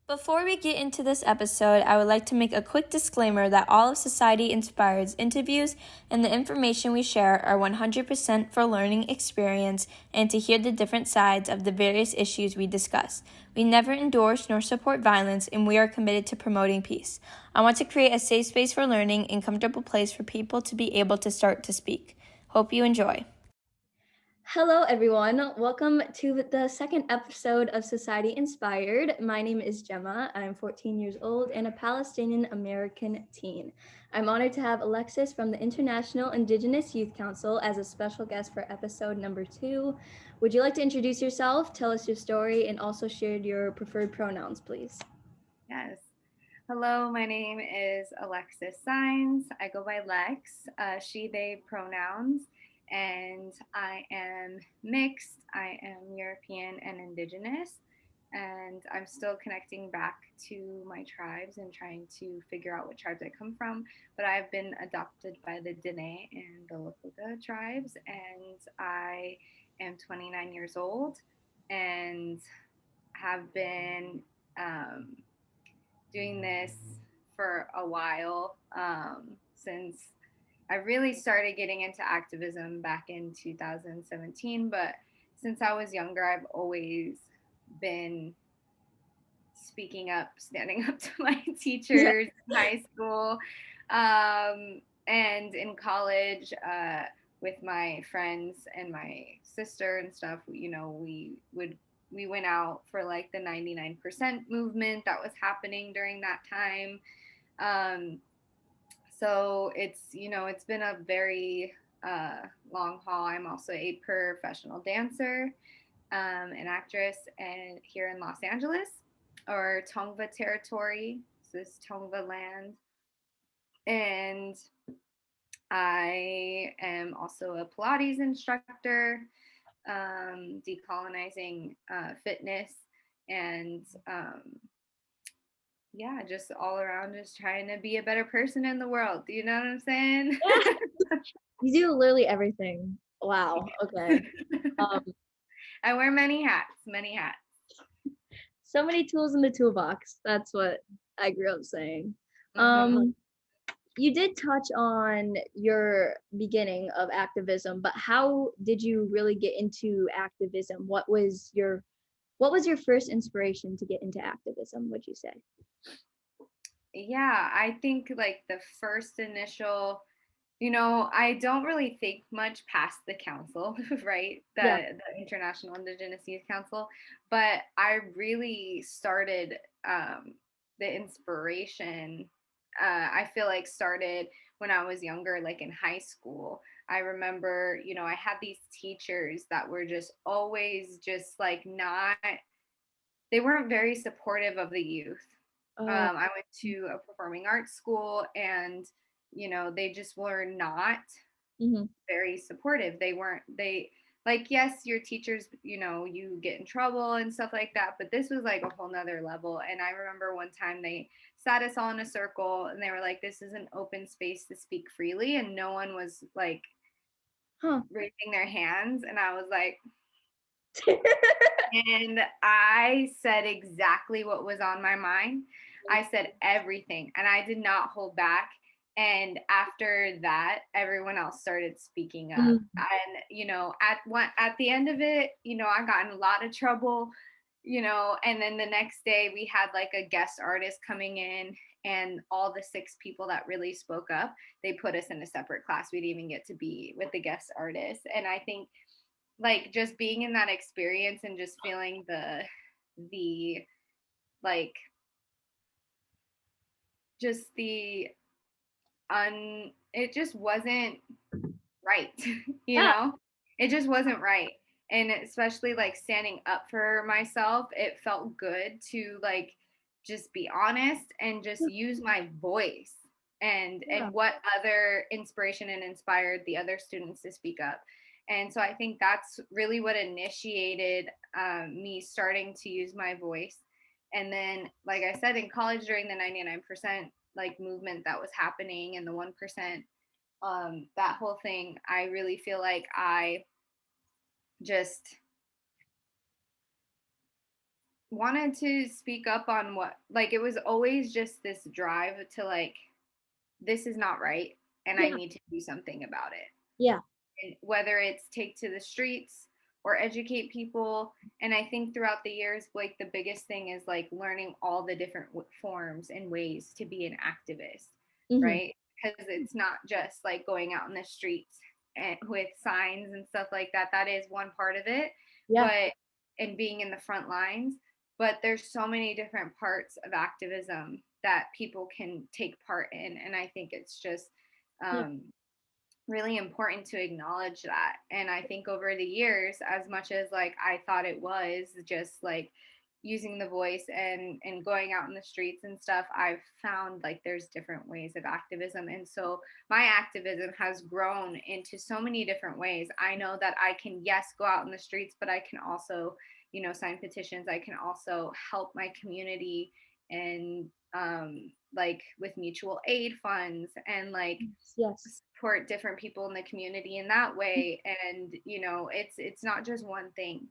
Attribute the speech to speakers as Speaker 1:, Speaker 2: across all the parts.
Speaker 1: Before we get into this episode, I would like to make a quick disclaimer that all of Society Inspired's interviews and the information we share are 100% for learning experience and to hear the different sides of the various issues we discuss. We never endorse nor support violence, and we are committed to promoting peace. I want to create a safe space for learning and comfortable place for people to be able to start to speak. Hope you enjoy. Hello, everyone. Welcome to the second episode of Society Inspired. My name is Gemma. I'm 14 years old and a Palestinian American teen. I'm honored to have Alexis from the International Indigenous Youth Council as a special guest for episode number 2. Would you like to introduce yourself, tell us your story, and also share your preferred pronouns, please?
Speaker 2: Yes. Hello, my name is Alexis Saenz. I go by Lex, she, they pronouns, and I am mixed. I am European and Indigenous, and I'm still connecting back to my tribes and trying to figure out what tribes I come from. But I've been adopted by the Dene and the Lakota tribes, and I am 29 years old and have been doing this for a while, since I really started getting into activism back in 2017. But since I was younger, I've always been speaking up, standing up to my teachers in high school, and in college, with my friends and my sister and stuff. We went out for like the 99% movement that was happening during that time. So it's been a very long haul. I'm also a professional dancer, an actress, and here in Los Angeles, or Tongva territory. So this is Tongva land. And I am also a Pilates instructor, decolonizing fitness, and yeah, just all around just trying to be a better person in the world. Do you know what I'm saying?
Speaker 1: Yeah. You do literally everything. Wow. Okay.
Speaker 2: I wear many hats, many hats.
Speaker 1: So many tools in the toolbox. That's what I grew up saying.
Speaker 2: Mm-hmm.
Speaker 1: You did touch on your beginning of activism, but how did you really get into activism? What was your first inspiration to get into activism, would you say?
Speaker 2: Yeah, I think like the first initial, I don't really think much past the council, right?
Speaker 1: Yeah.
Speaker 2: The International Indigenous Youth Council, but I really started, the inspiration. I feel like started when I was younger, like in high school. I remember, I had these teachers that were just always just like not, they weren't very supportive of the youth. I went to a performing arts school, and they just were not
Speaker 1: Mhm.
Speaker 2: very supportive. They like, yes, your teachers, you get in trouble and stuff like that, but this was like a whole nother level. And I remember one time they sat us all in a circle and they were like, this is an open space to speak freely, and no one was like raising their hands. And I was like, and I said exactly what was on my mind. I said everything, and I did not hold back. And after that, everyone else started speaking up.
Speaker 1: Mhm.
Speaker 2: And at the end of it, I got in a lot of trouble. And then the next day we had like a guest artist coming in, and all the 6 people that really spoke up, they put us in a separate class. We didn't even get to be with the guest artist. And I think like just being in that experience and just feeling the like just the it just wasn't right. you
Speaker 1: Yeah.
Speaker 2: know it just wasn't right. And especially like standing up for myself, it felt good to like just be honest and just use my voice, and what other inspiration and inspired the other students to speak up. And so I think that's really what initiated, me starting to use my voice. And then, like I said, in college during the 99% like movement that was happening, and the 1%, that whole thing, I really feel like I just wanted to speak up on what, like, it was always just this drive to, like, this is not right and I
Speaker 3: Yeah.
Speaker 2: need to do something about it.
Speaker 3: Yeah.
Speaker 2: And whether it's take to the streets or educate people. And I think throughout the years, like, the biggest thing is like learning all the different forms and ways to be an activist,
Speaker 3: Mm-hmm.
Speaker 2: right? Because it's not just like going out in the streets and with signs and stuff like that. That is one part of it,
Speaker 3: Yeah.
Speaker 2: but and being in the front lines. But there's so many different parts of activism that people can take part in, and I think it's just
Speaker 3: Yeah.
Speaker 2: um, really important to acknowledge that. And I think over the years, as much as like I thought it was just like using the voice and going out in the streets and stuff, I've found like there's different ways of activism. And so my activism has grown into so many different ways. I know that I can, yes, go out in the streets, but I can also, sign petitions. I can also help my community and like with mutual aid funds and like
Speaker 3: Yes.
Speaker 2: support different people in the community in that way. And it's not just one thing,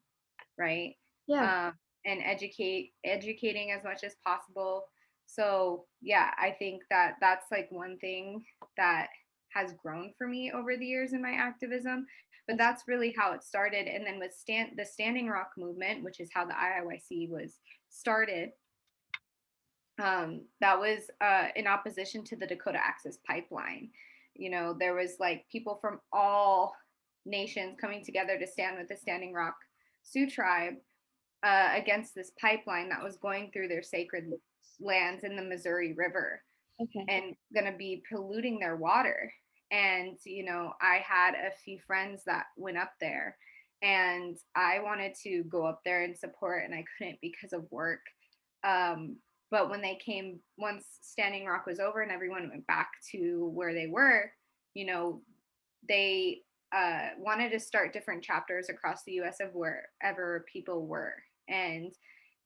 Speaker 2: right?
Speaker 3: Yeah.
Speaker 2: um, and educating as much as possible. So yeah, I think that that's like one thing that has grown for me over the years in my activism. But
Speaker 3: Yes.
Speaker 2: that's really how it started. And then with the Standing Rock movement, which is how the IIYC was started, that was in opposition to the Dakota Access Pipeline. There was like people from all nations coming together to stand with the Standing Rock Sioux tribe against this pipeline that was going through their sacred lands in the Missouri River
Speaker 3: Okay.
Speaker 2: and going to be polluting their water. And, I had a few friends that went up there and I wanted to go up there and support, and I couldn't because of work. But when they came, once Standing Rock was over and everyone went back to where they were, you know, they wanted to start different chapters across the US of wherever people were. And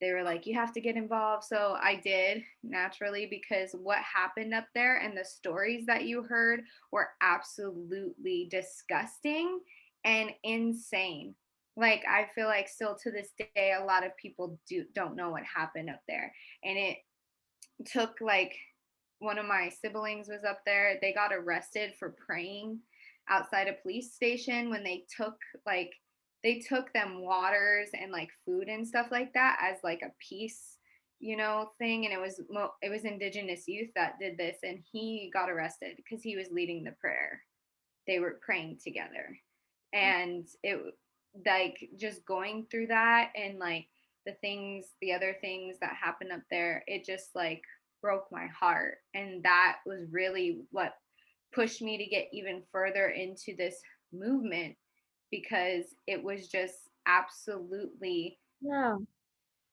Speaker 2: they were like, you have to get involved. So I did, naturally, because what happened up there and the stories that you heard were absolutely disgusting and insane. Like, I feel like still to this day a lot of people don't know what happened up there. And it took like, one of my siblings was up there. They got arrested for praying outside a police station when they took them waters and like food and stuff like that as like a peace, thing. And it was Indigenous youth that did this, and he got arrested because he was leading the prayer. They were praying together, and it, like, just going through that and like the other things that happened up there, it just like broke my heart. And that was really what pushed me to get even further into this movement, because it was just absolutely
Speaker 3: Yeah.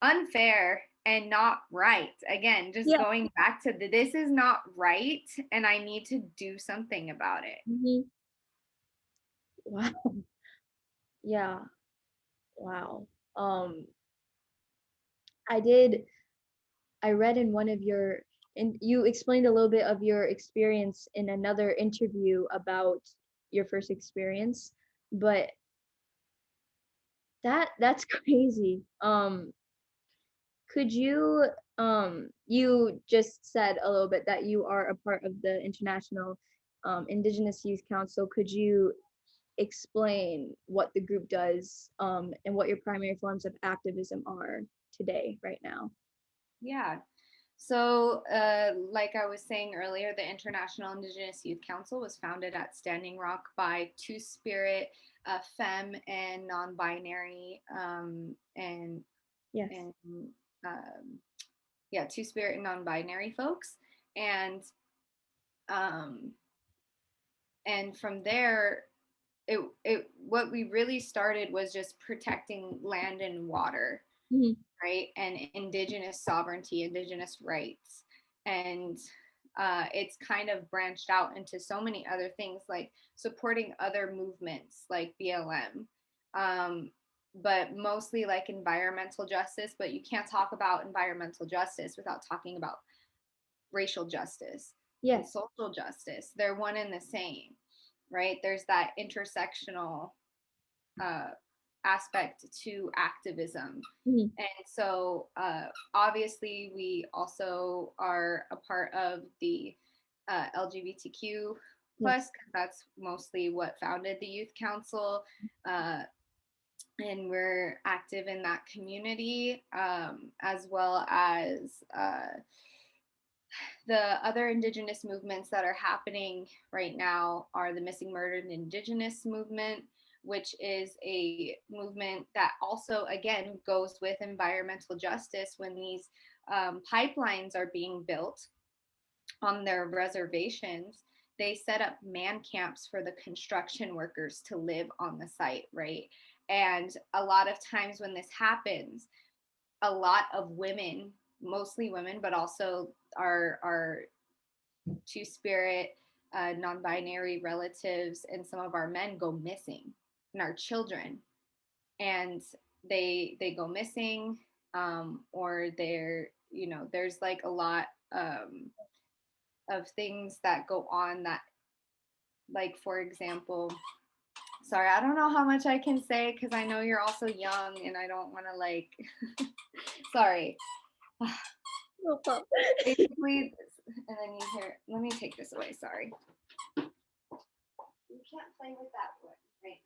Speaker 2: unfair and not right. Again, just
Speaker 3: Yeah.
Speaker 2: going back to this is not right, and I need to do something about it.
Speaker 3: Mm-hmm. Wow. Yeah. Wow. Um, I did. I read in one of your, and you explained a little bit of your experience in another interview about your first experience, but that's crazy. Could you, you just said a little bit that you are a part of the International Indigenous Youth Council. Could you explain what the group does, and what your primary forms of activism are today, right now?
Speaker 2: Yeah. So, like I was saying earlier, the International Indigenous Youth Council was founded at Standing Rock by Two Spirit, femme and non-binary,
Speaker 3: Yes.
Speaker 2: and um, yeah, Two Spirit and non-binary folks, and um, from there, it what we really started was just protecting land and water,
Speaker 3: Mhm.
Speaker 2: right? And Indigenous sovereignty, Indigenous rights. And it's kind of branched out into so many other things, like supporting other movements like BLM, but mostly like environmental justice. But you can't talk about environmental justice without talking about racial justice and
Speaker 3: Yes.
Speaker 2: social justice. They're one and the same, right? There's that intersectional uh, aspect to activism.
Speaker 3: Mhm.
Speaker 2: And so obviously we also are a part of the LGBTQ plus,
Speaker 3: Yes.
Speaker 2: because that's mostly what founded the Youth Council. And we're active in that community, as well as the other Indigenous movements that are happening right now are the Missing Murdered Indigenous movement, which is a movement that also, again, goes with environmental justice. When these pipelines are being built on their reservations, they set up man camps for the construction workers to live on the site, right? And a lot of times when this happens, a lot of women, mostly women, but also our two-spirit, non-binary relatives, and some of our men go missing, and our children, and they go missing, or they're, there's like a lot of things that go on that, like, for example, sorry, I don't know how much I can say because I know you're also young and I don't want to like sorry.
Speaker 3: No problem.
Speaker 2: Basically, and then you hear, let me take this away, sorry. You can't play with that right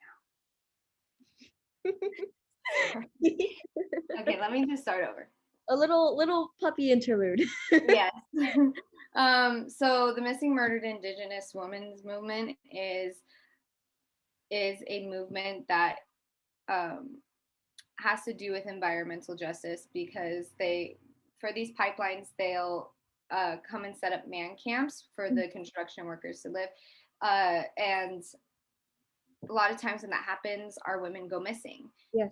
Speaker 2: now. Okay, let me just start over.
Speaker 3: A little puppy interlude.
Speaker 2: Yes. So the Missing Murdered Indigenous Women's Movement is a movement that has to do with environmental justice, because for these pipelines, they'll come and set up man camps for the construction workers to live. And a lot of times when that happens, our women go missing.
Speaker 3: Yes.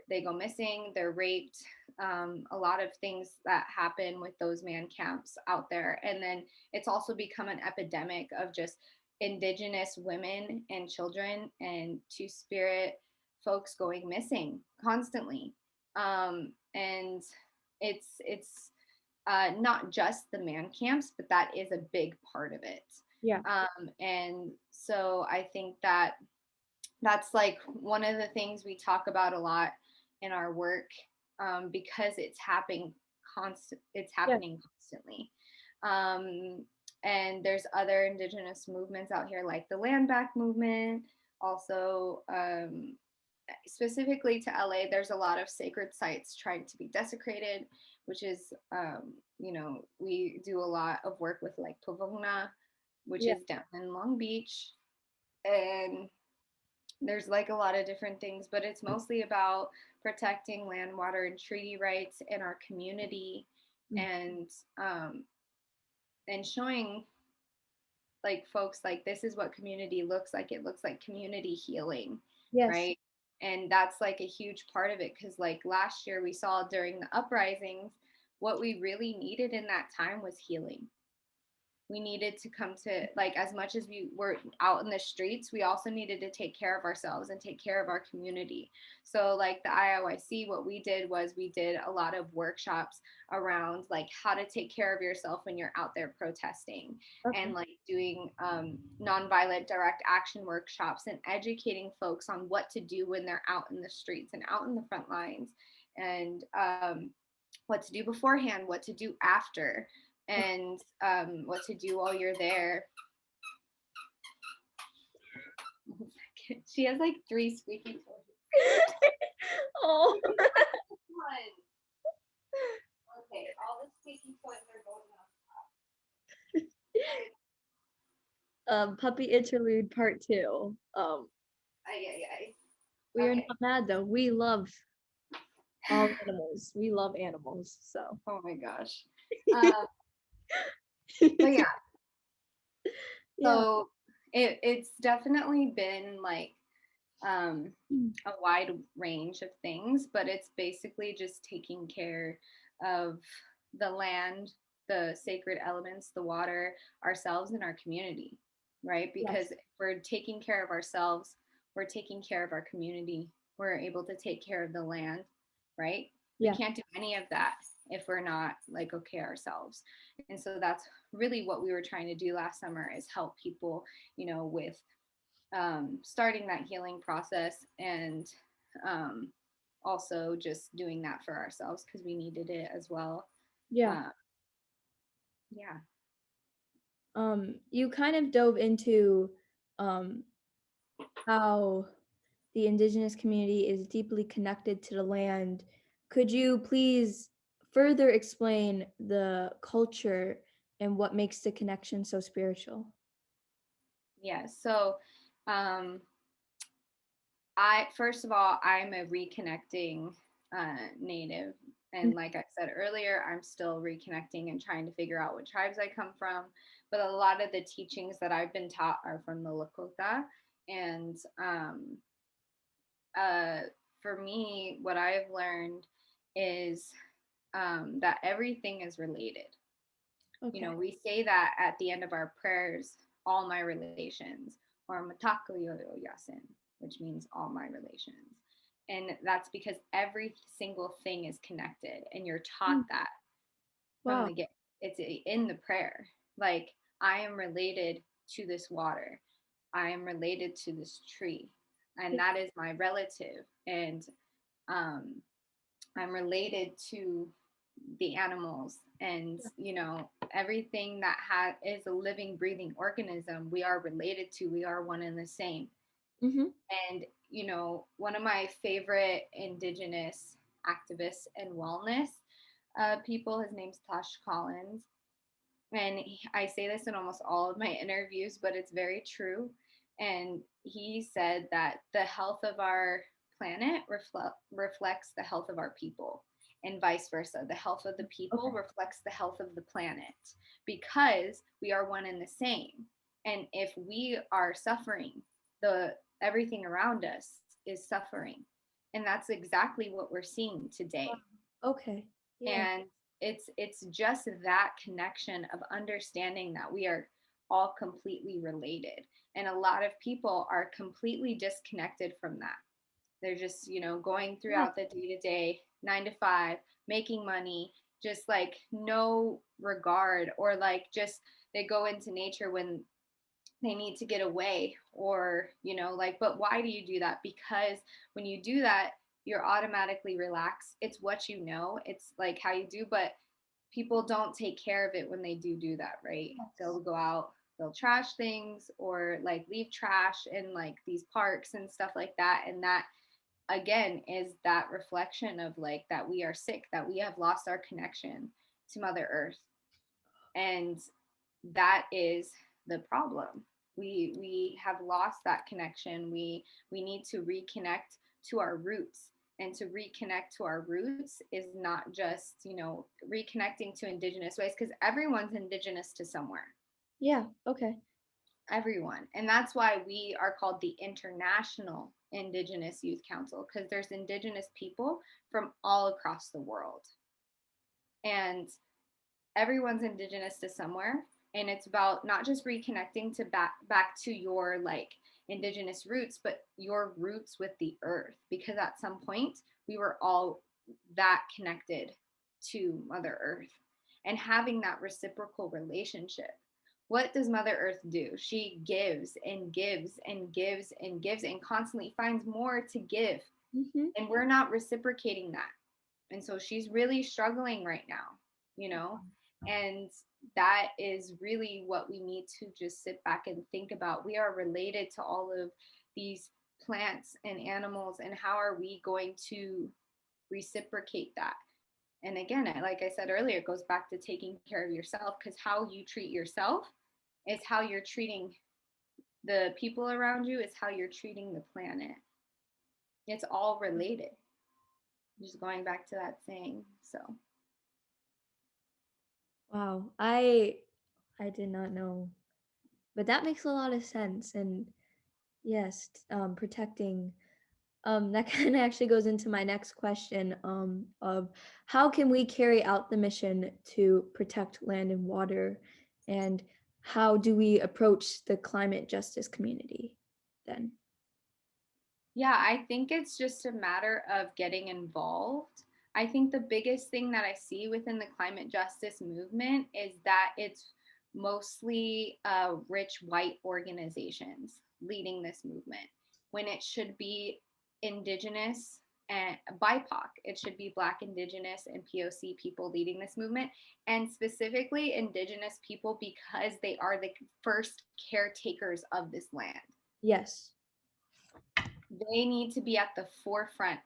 Speaker 2: They go missing, they're raped, a lot of things that happen with those man camps out there. And then it's also become an epidemic of just Indigenous women and children and two-spirit folks going missing constantly. And it's not just the man camps, but that is a big part of it.
Speaker 3: Yeah.
Speaker 2: And so I think that that's like one of the things we talk about a lot in our work, because it's happening constantly. And there's other Indigenous movements out here, like the Land Back movement. Also, specifically to LA, there's a lot of sacred sites trying to be desecrated, which is, we do a lot of work with like Pavona, which is down in Long Beach. And there's like a lot of different things, but it's mostly about protecting land, water, and treaty rights in our community, and showing like folks like this is what community looks like. It looks like community healing, right? And that's like a huge part of it, because like last year we saw during the uprisings, what we really needed in that time was healing. We needed to come to, like, as much as we were out in the streets, we also needed to take care of ourselves and take care of our community. So like the IOIC, what we did was we did a lot of workshops around like how to take care of yourself when you're out there protesting, and like doing nonviolent direct action workshops and educating folks on what to do when they're out in the streets and out in the front lines, and what to do beforehand, what to do after, and what to do while you're there. She has like 3 squeaky toys.
Speaker 3: Oh.
Speaker 2: Okay, all the squeaky toys are going up.
Speaker 3: Puppy interlude part 2. We are not mad though. We love all animals. We love animals. So.
Speaker 2: Oh my gosh. But yeah. So it's definitely been like a wide range of things, but it's basically just taking care of the land, the sacred elements, the water, ourselves, and our community, right? Because if we're taking care of ourselves, we're taking care of our community, we're able to take care of the land, right? We can't do any of that if we're not like okay ourselves. And so that's really what we were trying to do last summer, is help people, with starting that healing process, and Also just doing that for ourselves because we needed it as well.
Speaker 3: Yeah.
Speaker 2: Uh, yeah.
Speaker 3: You kind of dove into um, how the Indigenous community is deeply connected to the land. Could you please further explain the culture and what makes the connection so spiritual?
Speaker 2: Yeah. So, um, I first of all, I'm a reconnecting native, and like I said earlier, I'm still reconnecting and trying to figure out what tribes I come from. But a lot of the teachings that I've been taught are from the Lakota, and uh, for me, what I've learned is that everything is related. You
Speaker 3: Okay.
Speaker 2: know, we say that at the end of our prayers, all my relations, or matako yoyo yasin, which means all my relations. And that's because every single thing is connected, and you're taught
Speaker 3: Mm.
Speaker 2: that from
Speaker 3: Wow.
Speaker 2: the get. It's in the prayer. Like, I am related to this water. I am related to this tree, and that is my relative. And um, I'm related to the animals, and everything that is a living, breathing organism. We are related to. We are one and the same.
Speaker 3: Mm-hmm.
Speaker 2: And one of my favorite indigenous activists and wellness people, his name's Tosh Collins, and I say this in almost all of my interviews, but it's very true. And he said that the health of our planet reflects the health of our people, and vice versa. The health of the people
Speaker 3: Okay.
Speaker 2: reflects the health of the planet, because we are one and the same. And if we are suffering, the everything around us is suffering. And that's exactly what we're seeing today.
Speaker 3: Okay. Yeah.
Speaker 2: And it's just that connection of understanding that we are all completely related, and a lot of people are completely disconnected from that. They're just going
Speaker 3: Yeah.
Speaker 2: throughout the day to day, 9 to 5, making money, just like no regard, or like just they go into nature when they need to get away, or like, but why do you do that? Because when you do that, you're automatically relaxed. It's what it's like how you do. But people don't take care of it when they do that, right?
Speaker 3: Yes.
Speaker 2: They'll go out, they'll trash things, or like leave trash in like these parks and stuff like that. And that again is that reflection of like that we are sick, that we have lost our connection to Mother Earth. And that is the problem. We have lost that connection. We need to reconnect to our roots. And to reconnect to our roots is not just reconnecting to indigenous ways, because everyone's indigenous to somewhere.
Speaker 3: Yeah. Okay.
Speaker 2: Everyone. And that's why we are called the International Indigenous Youth Council, because there's indigenous people from all across the world. And everyone's indigenous to somewhere. And it's about not just reconnecting to back to your like indigenous roots, but your roots with the earth, because at some point we were all that connected to Mother Earth, and having that reciprocal relationship. What does Mother Earth do? She gives and gives and gives and gives, and constantly finds more to give,
Speaker 3: Mm-hmm.
Speaker 2: and we're not reciprocating that. And so she's really struggling right now, you know? And that is really what we need to just sit back and think about. We are related to all of these plants and animals, and how are we going to reciprocate that? And again, like I said earlier, it goes back to taking care of yourself, because how you treat yourself is how you're treating the people around you, is how you're treating the planet. It's all related. Just going back to that saying. So
Speaker 3: Wow. I did not know, but that makes a lot of sense. And yes, protecting. That kind of actually goes into my next question. Of how can we carry out the mission to protect land and water, and how do we approach the climate justice community then?
Speaker 2: yeah, I think it's just a matter of getting involved. I think the biggest thing that I see within the climate justice movement is that it's mostly rich white organizations leading this movement, when it should be Indigenous and BIPOC. It should be Black, Indigenous, and POC people leading this movement, and specifically Indigenous people because they are the first caretakers of this land.
Speaker 3: Yes.
Speaker 2: They need to be at the forefront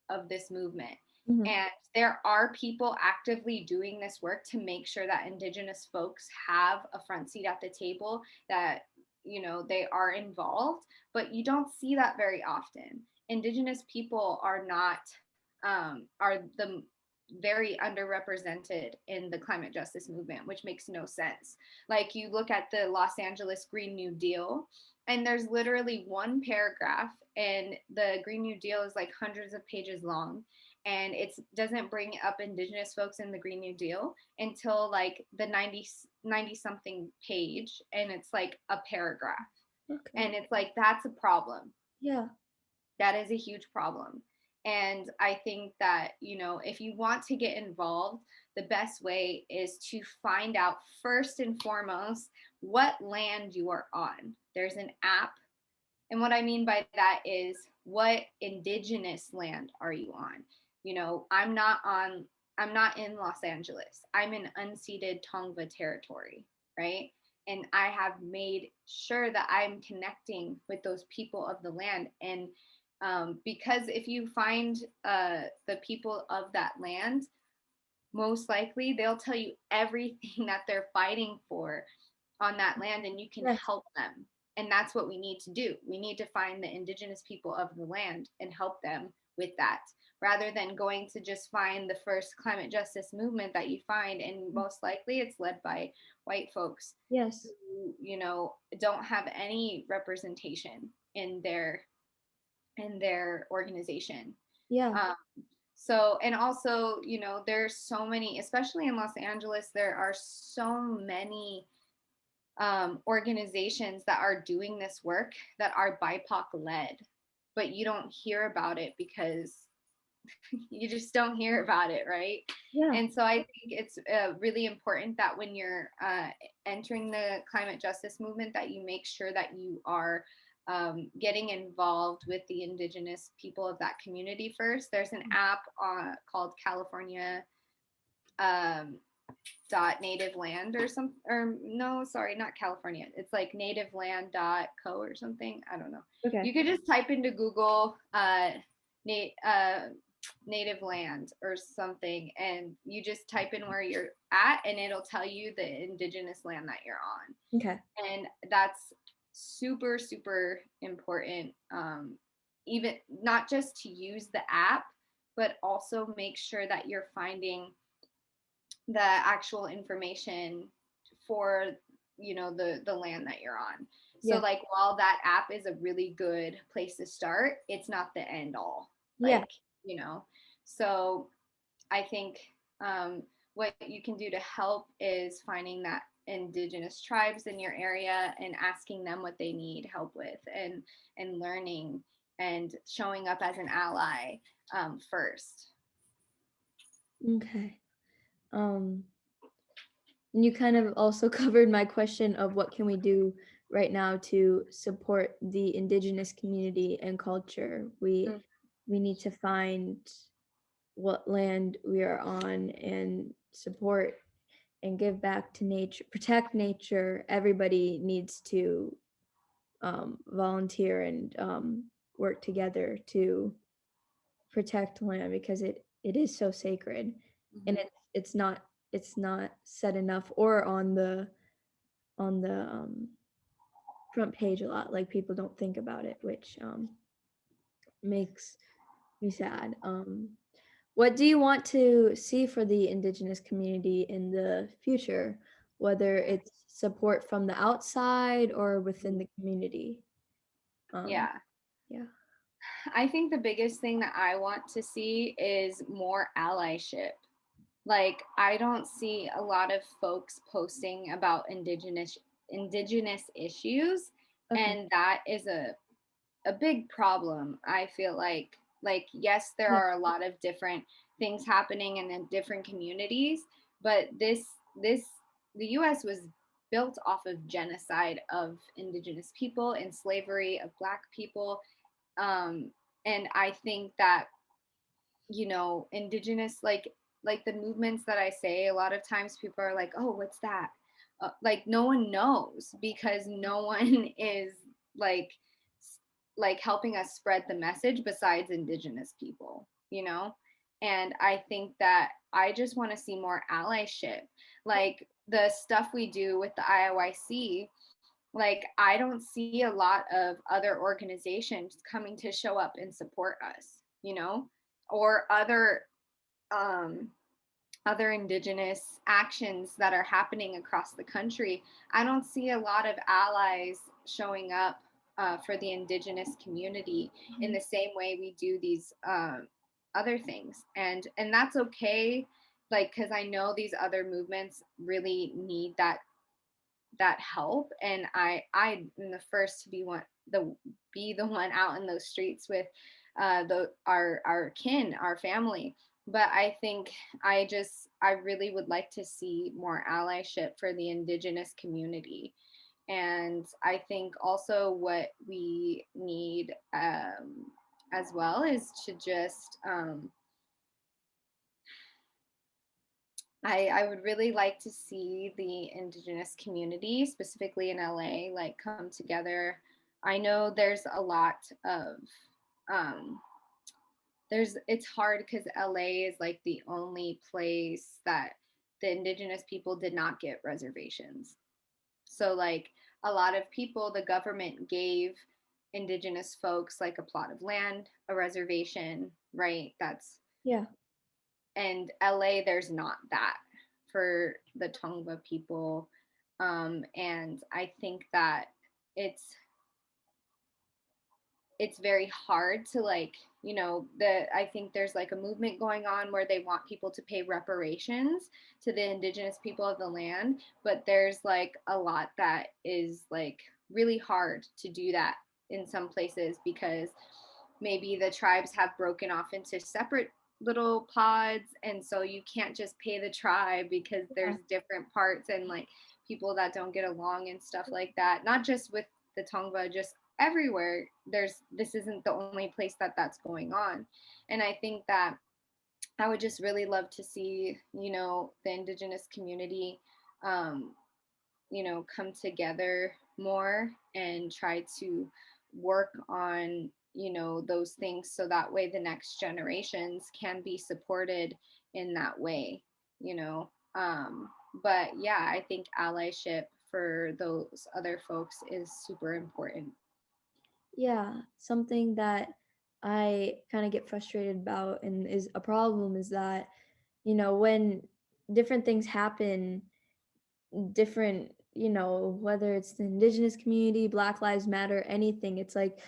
Speaker 2: of this movement.
Speaker 3: Mhm.
Speaker 2: And there are people actively doing this work to make sure that Indigenous folks have a front seat at the table, that, you know, they are involved, but you don't see that very often. Indigenous people are not, are the very underrepresented in the climate justice movement, which makes no sense. Like, you look at the Los Angeles Green New Deal, and there's literally one paragraph, and the Green New Deal is like hundreds of pages long, and it doesn't bring up Indigenous folks in the Green New Deal until like the 90 something page, and it's like a paragraph.
Speaker 3: Okay.
Speaker 2: And it's like, that's a problem.
Speaker 3: Yeah.
Speaker 2: That is a huge problem. And I think that, you know, if you want to get involved, the best way is to find out first and foremost what land you are on. There's an app. And what I mean by that is, what Indigenous land are you on? You know, I'm not in Los Angeles. I'm in unceded Tongva territory, right? And I have made sure that I'm connecting with those people of the land. And because if you find the people of that land, most likely they'll tell you everything that they're fighting for on that land, and you can
Speaker 3: Yes.
Speaker 2: help them. And that's what we need to do. We need to find the Indigenous people of the land and help them with that, rather than going to just find the first climate justice movement that you find, and most likely it's led by white folks.
Speaker 3: Yes.
Speaker 2: Who, you know, don't have any representation in their organization.
Speaker 3: Yeah.
Speaker 2: So, and also, you know, there's so many, especially in Los Angeles, there are so many organizations that are doing this work that are BIPOC led, but you don't hear about it because you just don't hear about it, right?
Speaker 3: Yeah.
Speaker 2: And so I think it's really important that when you're entering the climate justice movement, that you make sure that you are getting involved with the Indigenous people of that community first. There's an app called California .native land or some, or no, sorry, not California. It's like nativeland.co or something. I don't know.
Speaker 3: Okay.
Speaker 2: You could just type into Google native land or something, and you just type in where you're at, and it'll tell you the Indigenous land that you're on.
Speaker 3: Okay.
Speaker 2: And that's super, super important. Even not just to use the app, but also make sure that you're finding the actual information for, you know, the land that you're on. So
Speaker 3: Yeah.
Speaker 2: like, while that app is a really good place to start, it's not the end all. Like,
Speaker 3: Yeah.
Speaker 2: you know, so I think what you can do to help is finding that Indigenous tribes in your area and asking them what they need help with, and learning and showing up as an ally first.
Speaker 3: Okay. And you kind of also covered my question of what can we do right now to support the Indigenous community and culture. We need to find what land we are on and support and give back to nature, protect nature. Everybody needs to volunteer and work together to protect land, because it is so sacred. And it's not said enough, or on the front page a lot. Like, people don't think about it, which makes me sad. What do you want to see for the Indigenous community in the future, whether it's support from the outside or within the community?
Speaker 2: Yeah.
Speaker 3: Yeah.
Speaker 2: I think the biggest thing that I want to see is more allyship. Like, I don't see a lot of folks posting about indigenous issues,
Speaker 3: Okay.
Speaker 2: and that is a big problem. I feel like yes, there are a lot of different things happening in different communities, but the US was built off of genocide of Indigenous people and slavery of Black people. And I think that, Indigenous, like the movements that I say, a lot of times people are like, oh, what's that? Like no one knows, because no one is like helping us spread the message besides Indigenous people, and I think that I just want to see more allyship, like the stuff we do with the IOIC. Like I don't see a lot of other organizations coming to show up and support us, or um other Indigenous actions that are happening across the country. I don't see a lot of allies showing up for the Indigenous community in the same way we do these other things, and that's okay. Like, because I know these other movements really need that help, and I'm the first to be the one out in those streets with our kin, our family. But I think I really would like to see more allyship for the Indigenous community. And I think also what we need as well is to just I would really like to see the Indigenous community, specifically in LA, like come together. I know there's a lot of um, it's hard because LA is like the only place that the Indigenous people did not get reservations. So like a lot of people, the government gave Indigenous folks like a plot of land, a reservation, right?
Speaker 3: Yeah.
Speaker 2: And LA, there's not that for the Tongva people. And I think that it's it's very hard to like, I think there's like a movement going on where they want people to pay reparations to the Indigenous people of the land, but there's like a lot that is like really hard to do that in some places, because maybe the tribes have broken off into separate little pods, and so you can't just pay the tribe because there's different parts and like people that don't get along and stuff like that, not just with the Tongva, just everywhere. This isn't the only place that that's going on. And I think that I would just really love to see, the Indigenous community come together more and try to work on, those things, so that way the next generations can be supported in that way, you know. But yeah, I think allyship for those other folks is super important.
Speaker 3: Yeah, something that I kind of get frustrated about and is a problem is that, when different things happen, different, whether it's the Indigenous community, Black Lives Matter, anything, it's like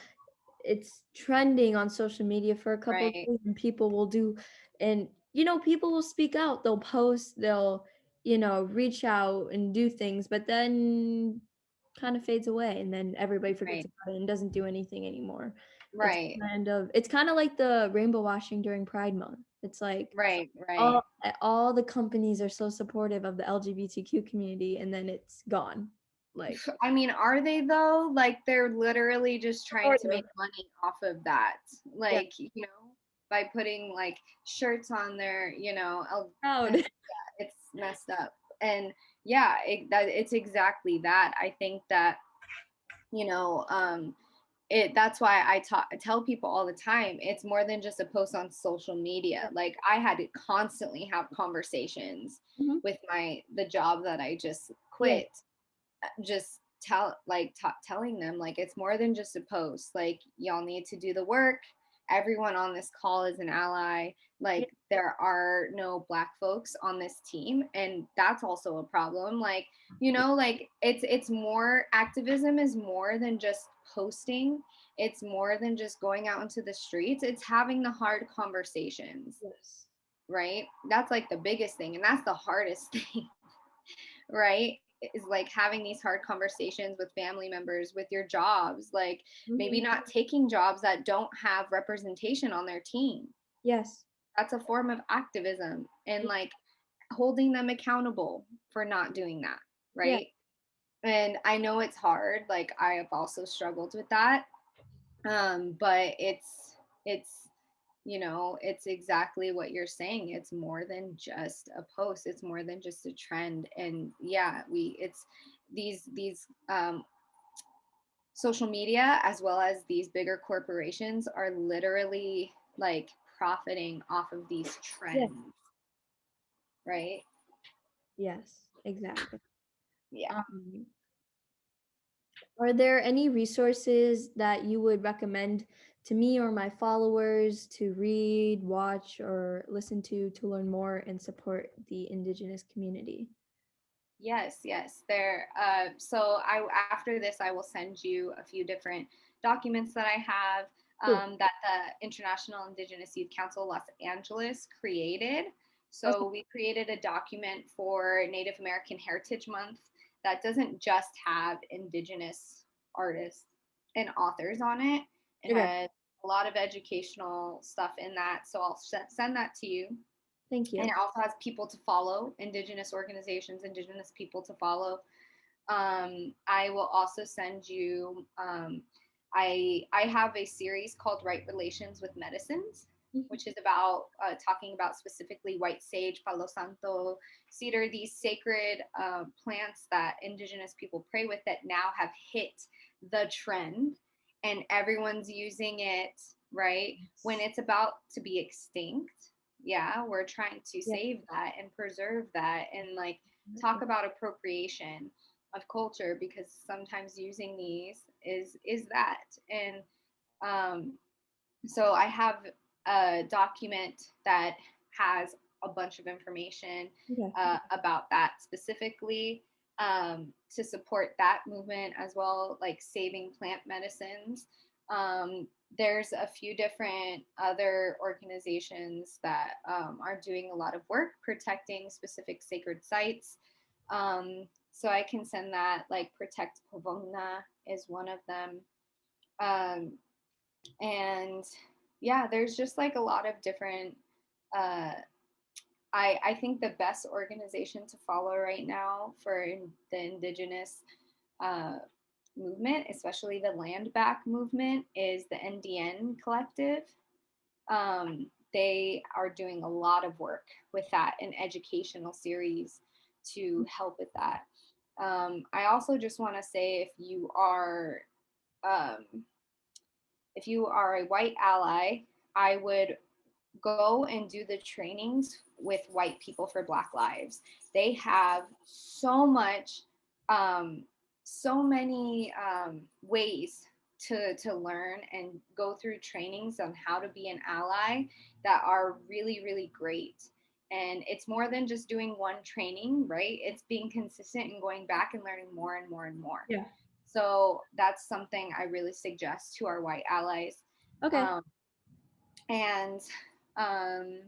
Speaker 3: it's trending on social media for a couple of
Speaker 2: Right,
Speaker 3: days and people will do, and people will speak out, they'll post, they'll reach out and do things, but then kind of fades away and then everybody forgets
Speaker 2: right,
Speaker 3: about it and doesn't do anything anymore. It's
Speaker 2: right,
Speaker 3: kind of like the rainbow washing during Pride Month. It's like
Speaker 2: right,
Speaker 3: all
Speaker 2: right.
Speaker 3: all the companies are so supportive of the LGBTQ community and then it's gone. Like
Speaker 2: I mean, are they though? Like they're literally just trying
Speaker 3: sort
Speaker 2: to
Speaker 3: of.
Speaker 2: make money off of that.
Speaker 3: Yeah,
Speaker 2: Like, by putting like shirts on their,
Speaker 3: proud.
Speaker 2: and yeah, it's messed up. And yeah, it's exactly that. I think that, you know, um that's why I tell people all the time, it's more than just a post on social media. Like I had to constantly have conversations
Speaker 3: Mhm.
Speaker 2: with the job that I just
Speaker 3: Yeah.
Speaker 2: quit, just telling them like it's more than just a post. Like y'all need to do the work. Everyone on this call is an ally.
Speaker 3: Yeah.
Speaker 2: Like there are no Black folks on this team, and that's also a problem. Like, like it's more, activism is more than just posting. It's more than just going out into the streets. It's having the hard conversations,
Speaker 3: Yes.
Speaker 2: right? That's like the biggest thing, and that's the hardest thing, right? Is like having these hard conversations with family members, with your jobs, like maybe
Speaker 3: Mhm.
Speaker 2: not taking jobs that don't have representation on their team.
Speaker 3: Yes.
Speaker 2: That's a form of activism, and like holding them accountable for not doing that,
Speaker 3: Yeah.
Speaker 2: right? And I know it's hard, like I have also struggled with that. But it's, it's exactly what you're saying. It's more than just a post. It's more than just a trend. And yeah, it's these social media, as well as these bigger corporations, are literally like profiting off of these
Speaker 3: Yes.
Speaker 2: trends, right?
Speaker 3: Yes, exactly.
Speaker 2: Yeah.
Speaker 3: Um, are there any resources that you would recommend to me or my followers to read, watch, or listen to learn more and support the Indigenous community?
Speaker 2: Yes, yes. There. So after this, I will send you a few different documents that I have,
Speaker 3: Cool.
Speaker 2: that the International Indigenous Youth Council Los Angeles created.
Speaker 3: Okay.
Speaker 2: So we created a document for Native American Heritage Month that doesn't just have Indigenous artists and authors on it. It
Speaker 3: Okay.
Speaker 2: has a lot of educational stuff in that. So I'll send that to you.
Speaker 3: Thank
Speaker 2: And
Speaker 3: you.
Speaker 2: it also has people to follow, Indigenous organizations, Indigenous people to follow. I will also send you. I have a series called Right Relations with Medicines,
Speaker 3: Mhm.
Speaker 2: which is about talking about specifically white sage, palo santo, cedar, these sacred plants that Indigenous people pray with that now have hit the trend, and everyone's using it, right? When it's about to be extinct. Yeah, we're trying to
Speaker 3: Yeah.
Speaker 2: save that and preserve that, and like talk about appropriation of culture, because sometimes using these is that. And um, so I have a document that has a bunch of information
Speaker 3: Okay.
Speaker 2: about that specifically, to support that movement as well, like saving plant medicines. There's a few different other organizations that are doing a lot of work protecting specific sacred sites. So I can send that, like Protect Pavona is one of them. Um, and yeah, there's just like a lot of different, uh, I think the best organization to follow right now for the Indigenous uh, movement, especially the land back movement, is the NDN Collective. They are doing a lot of work with that, an educational series to help with that. I also just want to say, um, if you are a white ally, I would go and do the trainings with White People for Black Lives. They have um, so many ways to learn and go through trainings on how to be an ally that are really, really great. And it's more than just doing one training, right? It's being consistent and going back and learning more and more and more.
Speaker 3: Yeah.
Speaker 2: So that's something I really suggest to our white allies.
Speaker 3: Okay.
Speaker 2: Um, and um,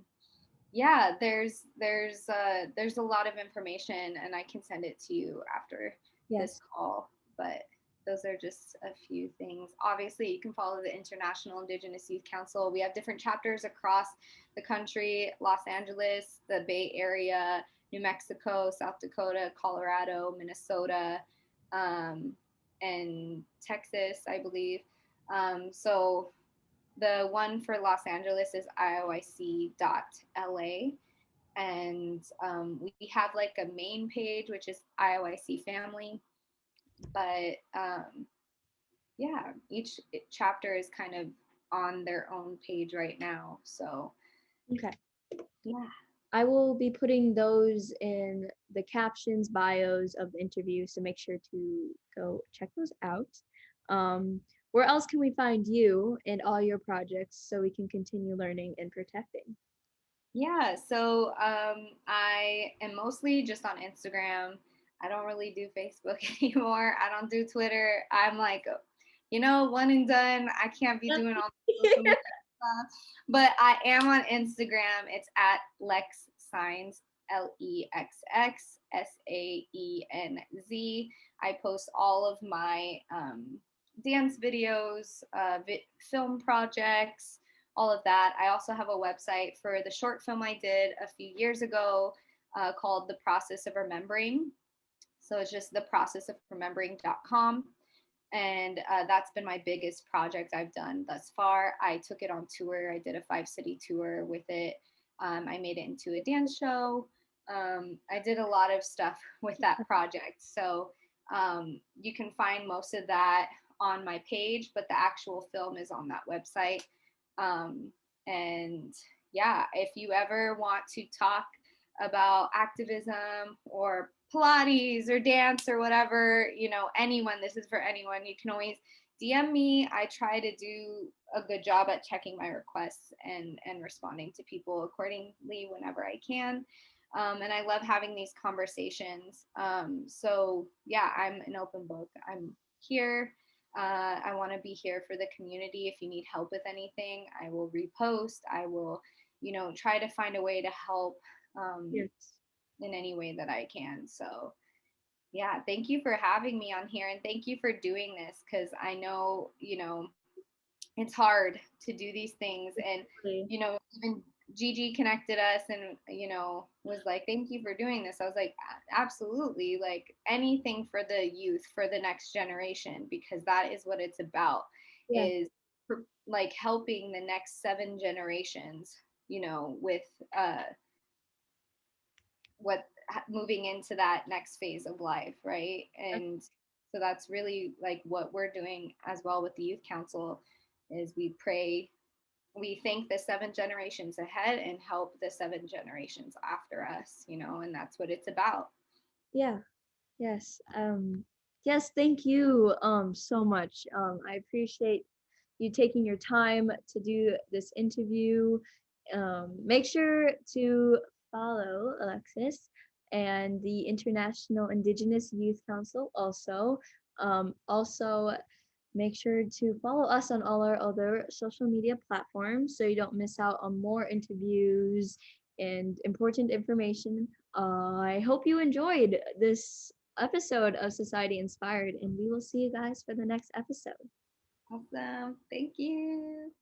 Speaker 2: yeah, there's a lot of information, and I can send it to you after this
Speaker 3: Yes.
Speaker 2: call. But those are just a few things. Obviously, you can follow the International Indigenous Youth Council. We have different chapters across the country: Los Angeles, the Bay Area, New Mexico, South Dakota, Colorado, Minnesota, um, and Texas, I believe. So the one for Los Angeles is IOIC.LA. And we have like a main page, which is IOIC Family. But yeah, each chapter is kind of on their own page right now. So
Speaker 3: Okay.
Speaker 2: yeah.
Speaker 3: I will be putting those in the captions, bios of the interview, so make sure to go check those out. Um, where else can we find you and all your projects so we can continue learning and protecting?
Speaker 2: Yeah, so I am mostly just on Instagram. I don't really do Facebook anymore. I don't do Twitter. I'm like, one and done. I can't be doing all the social media stuff. But I am on Instagram. It's at Lex Saenz, LEXXSAENZ. I post all of my dance videos, film projects, all of that. I also have a website for the short film I did a few years ago, called The Process of Remembering. So it's just theprocessofremembering.com. And that's been my biggest project I've done thus far. I took it on tour. I did a 5-city tour with it. I made it into a dance show. I did a lot of stuff with that project. So you can find most of that on my page, but the actual film is on that website. And yeah, if you ever want to talk about activism or Pilates or dance or whatever, anyone, this is for anyone. You can always DM me. I try to do a good job at checking my requests and responding to people accordingly whenever I can. And I love having these conversations. So yeah, I'm an open book. I'm here. I want to be here for the community. If you need help with anything, I will repost. I will, try to find a way to help
Speaker 3: Yes.
Speaker 2: in any way that I can. So, yeah, thank you for having me on here and thank you for doing this because I know, it's hard to do these things. And, even Gigi connected us and, was like, thank you for doing this. I was like, absolutely. Like anything for the youth, for the next generation, because that is what it's about,
Speaker 3: Yeah.
Speaker 2: is like helping the next 7 generations, with what moving into that next phase of life, right? And so that's really like what we're doing as well with the youth council is we pray, we thank the 7 generations ahead and help the 7 generations after us, and that's what it's about.
Speaker 3: Yeah. Yes. Yes, thank you so much. I appreciate you taking your time to do this interview. Make sure to follow Alexis and the International Indigenous Youth Council also. Also, make sure to follow us on all our other social media platforms so you don't miss out on more interviews and important information. I hope you enjoyed this episode of Society Inspired, and we will see you guys for the next episode.
Speaker 2: Awesome. Thank you.